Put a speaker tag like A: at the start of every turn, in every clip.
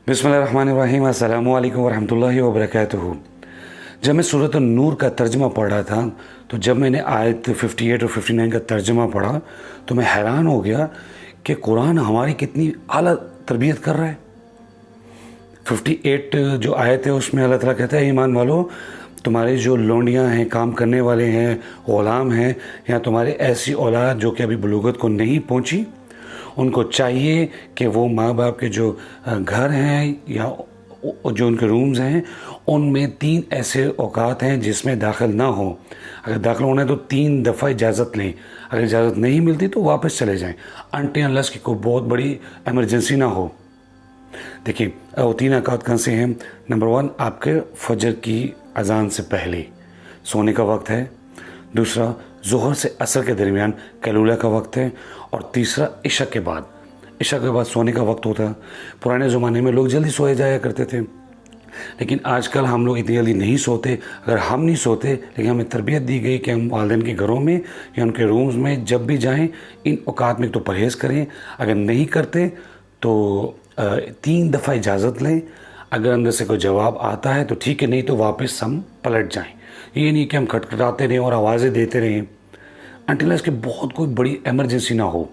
A: बिस्मिल्लाहिर्रहमानिर्रहीम, अस्सलामु अलैकुम वरहमतुल्लाहि वबरकातुहू। जब मैं सूरत नूर का तर्जमा पढ़ रहा था तो जब मैंने आयत 58 और 59 का तर्जमा पढ़ा तो मैं हैरान हो गया कि कुरान हमारी कितनी आला तरबियत कर रहा है। 58 जो आयत है उसमें अल्लाह ताला कहता है, ईमान वालो, तुम्हारे जो लौंडियाँ हैं, काम करने वाले हैं, ग़ुलाम हैं, या तुम्हारे ऐसी औलाद जो कि अभी बलूगत को नहीं पहुँची, उनको चाहिए कि वो माँ बाप के जो घर हैं या जो उनके रूम्स हैं उनमें 3 ऐसे औकात हैं जिसमें दाखिल ना हो। अगर दाखिल होना है तो 3 दफ़ा इजाज़त लें, अगर इजाज़त नहीं मिलती तो वापस चले जाएं, अनटिल अनलेस की कोई बहुत बड़ी इमरजेंसी ना हो। देखिए, वो 3 औकात कौन से हैं? नंबर 1, आपके फजर की अजान से पहले सोने का वक्त है। दूसरा, ज़ोहर से असर के दरमियान कैलूला का वक्त है। और तीसरा, इशा के बाद। इशा के बाद सोने का वक्त होता है। पुराने ज़माने में लोग जल्दी सोए जाया करते थे, लेकिन आजकल हम लोग इतनी जल्दी नहीं सोते। अगर हम नहीं सोते, लेकिन हमें तरबियत दी गई कि हम वालिदैन के घरों में या उनके रूम्स में जब भी जाएं इन औकात में तो परहेज़ करें। अगर नहीं करते तो 3 दफ़ा इजाज़त लें। अगर अंदर से कोई जवाब आता है तो ठीक है, नहीं तो वापस हम पलट जाएं। ये नहीं कि हम खटखटाते रहें और आवाज़ें देते रहें अनटिल इसके बहुत कोई बड़ी इमरजेंसी ना हो।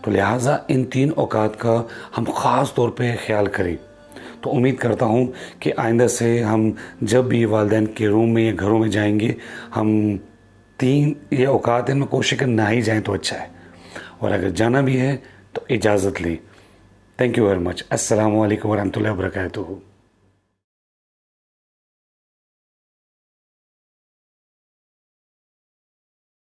A: तो लिहाजा इन 3 औकात का हम ख़ास तौर पे ख्याल करें। तो उम्मीद करता हूँ कि आइंदा से हम जब भी वालिदैन के रूम में या घरों में जाएंगे, हम 3 ये औकात इनमें कोशिश कर ना ही जाएँ तो अच्छा है, और अगर जाना भी है तो इजाज़त लें। Thank you very much. अस्सलामु अलैकुम वरहमतुल्लाहि वबरकातुहू।